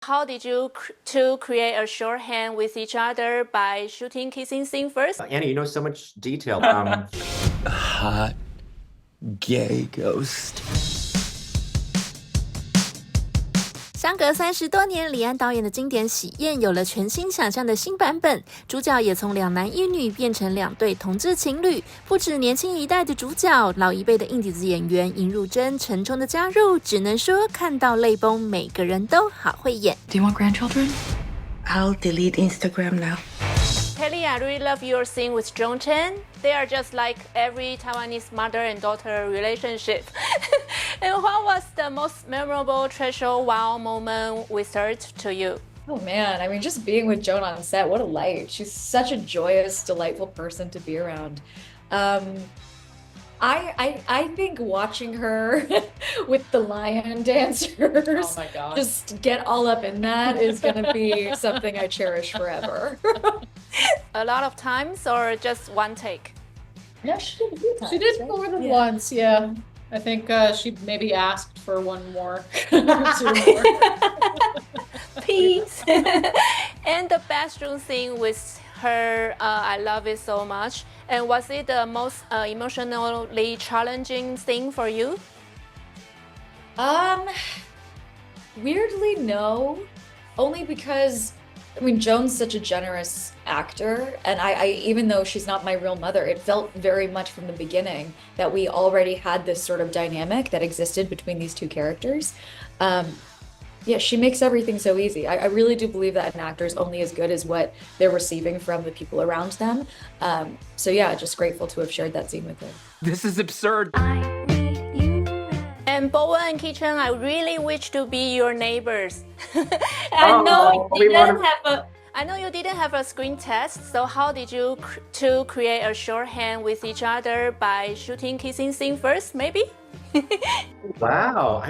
how did you two create a shorthand with each other by shooting kissing scene first? Annie, you know so much detail. Hot gay ghost. 相隔30多年，李安导演的经典《喜宴》有了全新想象的新版本，主角也从2男1女变成2对同志情侣。不止年轻一代的主角，老一辈的硬底子演员尹汝贞、陈冲的加入，只能说看到泪崩，每个人都好会演。Do you want grandchildren? I'll delete Instagram now. Kelly, I really love your scene with Joan Chen. They are just like every Taiwanese mother and daughter relationship. And what was the most memorable treasure wow moment with her to you? Oh man, I mean, just being with Joan on set, what a light. She's such a joyous, delightful person to be around. I think watching her with the lion dancers, oh my God, just get all up in that is gonna be something I cherish forever. A lot of times or just one take? No, she did a few times. she did right? more than Yeah. once, yeah. I think she maybe asked for one more, 2 more. Peace. And the bathroom scene with her, I love it so much. And was it the most emotionally challenging thing for you? Weirdly, no. Only because, I mean, Joan's such a generous actor, and I even though she's not my real mother, it felt very much from the beginning that we already had this sort of dynamic that existed between these two characters. Yeah, she makes everything so easy. I really do believe that an actor is only as good as what they're receiving from the people around them. So yeah, just grateful to have shared that scene with her. This is absurd. And Bowen and Kitchen, I really wish to be your neighbors. I know you didn't have a screen test, so how did you two create a shorthand with each other by shooting kissing scene first, maybe? Wow, I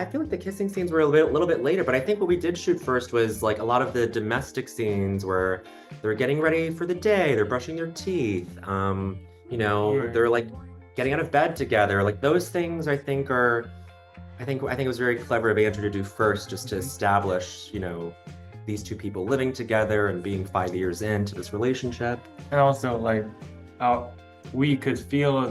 feel like the kissing scenes were a little bit later, but I think what we did shoot first was like a lot of the domestic scenes where they're getting ready for the day, they're brushing their teeth, they're like getting out of bed together. Like those things I think it was very clever of Andrew to do first, just to establish, these two people living together and being 5 years into this relationship. And also like we could feel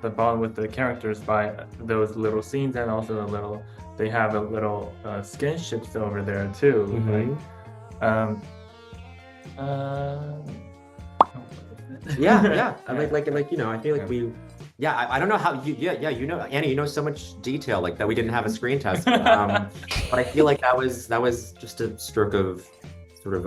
the bond with the characters by those little scenes, and also they have a little skinships over there too. Mm-hmm. Like, yeah. I feel like we. Yeah, I don't know how Annie, you know so much detail like that we didn't have a screen test, but I feel like that was just a stroke of sort of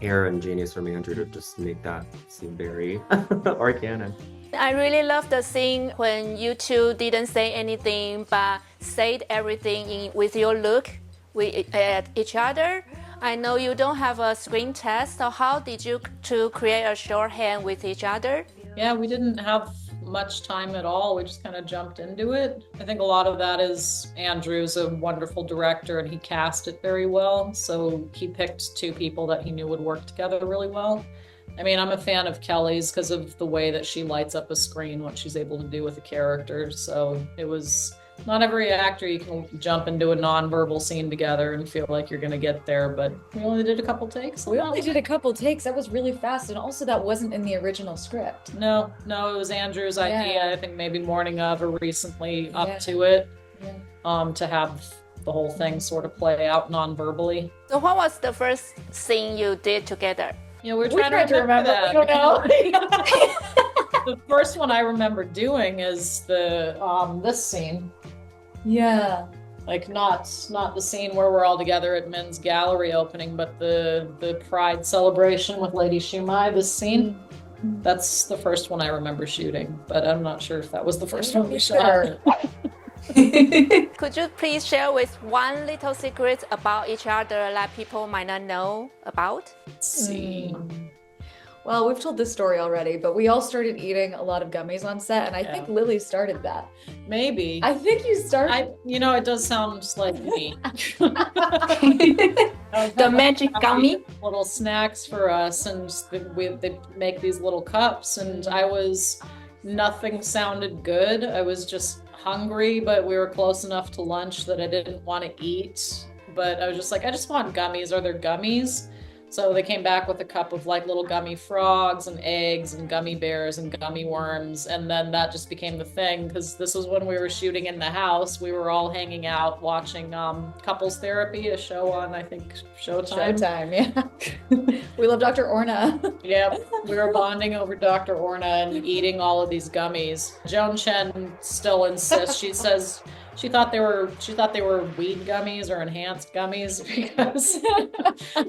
care and genius from Andrew to just make that seem very organic. I really love the scene when you two didn't say anything but said everything with your look at each other. I know you don't have a screen test, so how did you two create a shorthand with each other? Yeah, we didn't have much time at all. We just kind of jumped into it. I think a lot of that is Andrew's a wonderful director and he cast it very well. So he picked 2 people that he knew would work together really well. I mean, I'm a fan of Kelly's because of the way that she lights up a screen, what she's able to do with the characters. So it was not every actor you can jump into a non-verbal scene together and feel like you're gonna get there, but we only did a couple takes. We only did a couple takes. That was really fast, and also that wasn't in the original script. No, it was Andrew's idea. Yeah. I think maybe morning of or recently up to it, to have the whole thing sort of play out non-verbally. So what was the first scene you did together? Yeah, we're trying to remember that. I don't know. The first one I remember doing is this scene. Yeah. Like not the scene where we're all together at Men's Gallery opening, but the Pride celebration with Lady Shumai, this scene. That's the first one I remember shooting, but I'm not sure if that was the first one we shot. Could you please share with one little secret about each other that people might not know about? Let's see. Well, we've told this story already, but we all started eating a lot of gummies on set, and I think Lily started that. Maybe. I think you started. It does sound like me. The magic gummy. Little snacks for us, and they make these little cups, and nothing sounded good. I was just hungry, but we were close enough to lunch that I didn't want to eat. But I was just like, I just want gummies. Are there gummies? So they came back with a cup of like little gummy frogs and eggs and gummy bears and gummy worms. And then that just became the thing, because this was when we were shooting in the house. We were all hanging out watching Couples Therapy, a show on, I think, Showtime. Yeah. We love Dr. Orna. Yeah, we were bonding over Dr. Orna and eating all of these gummies. Joan Chen still insists. She says she thought they were weed gummies or enhanced gummies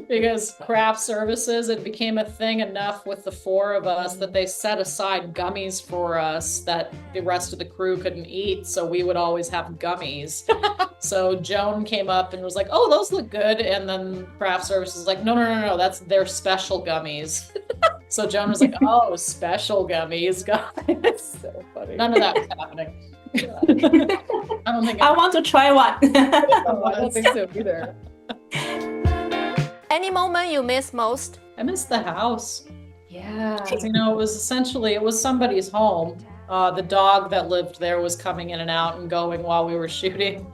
because craft services, it became a thing enough with the four of us that they set aside gummies for us that the rest of the crew couldn't eat, so we would always have gummies. So Joan came up and was like, "Oh, those look good," and then craft services was like, no, that's their special gummies. So Joan was like, "Oh, special gummies, guys." So funny. None of that was happening. I don't think I want to try one. I don't think so either. Any moment you miss most? I miss the house. Yeah. You know, it was somebody's home. The dog that lived there was coming in and out and going while we were shooting,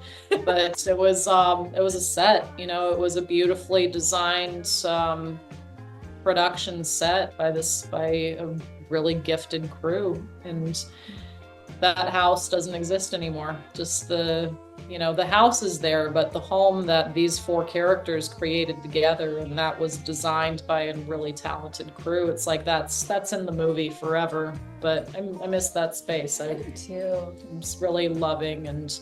but it was a set. You know, it was a beautifully designed production set by a really gifted crew, and that house doesn't exist anymore. Just the house is there, but the home that these four characters created together, and that was designed by a really talented crew. It's like that's in the movie forever, but I miss that space. I do too. It's really loving, and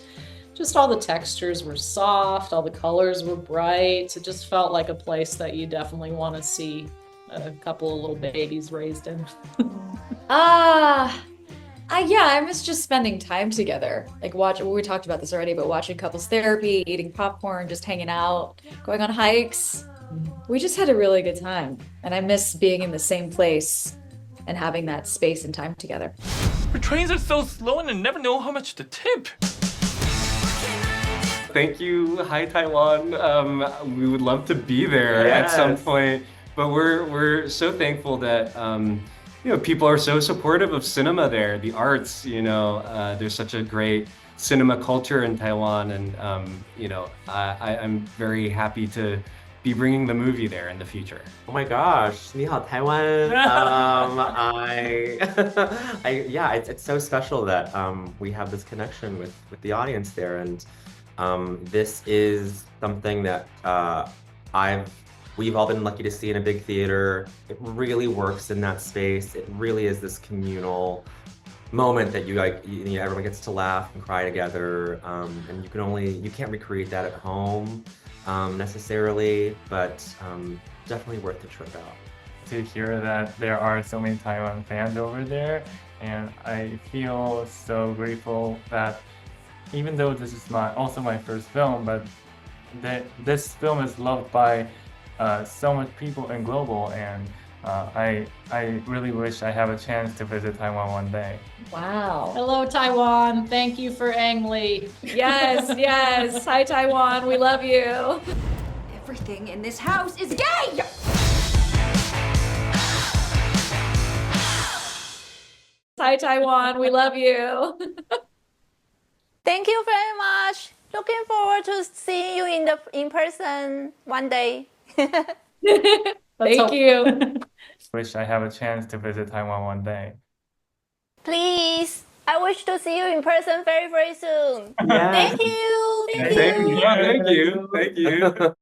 just all the textures were soft, all the colors were bright. It just felt like a place that you definitely want to see a couple of little babies raised in. Yeah, I miss just spending time together. Like we talked about this already, but watching Couples Therapy, eating popcorn, just hanging out, going on hikes. We just had a really good time. And I miss being in the same place and having that space and time together. The trains are so slow and I never know how much to tip. Thank you. Hi, Taiwan. We would love to be there at some point, but we're so thankful that people are so supportive of cinema there, the arts. There's such a great cinema culture in Taiwan, and I'm very happy to be bringing the movie there in the future. Oh my gosh, 你好 Taiwan. It's so special that we have this connection with the audience there, and this is something that we've all been lucky to see in a big theater. It really works in that space. It really is this communal moment that everyone gets to laugh and cry together, and you can't recreate that at home necessarily, but definitely worth the trip out. To hear that there are so many Taiwan fans over there, and I feel so grateful that even though this is also my first film, but this film is loved by so much people in global, and I really wish I have a chance to visit Taiwan one day. Wow. Hello, Taiwan. Thank you for Ang Lee. Yes. Hi, Taiwan. We love you. Everything in this house is gay! Hi, Taiwan. We love you. Thank you very much. Looking forward to seeing you in person one day. Thank you. Wish I have a chance to visit Taiwan one day. Please, I wish to see you in person very, very soon. Yeah. Thank you. Thank you.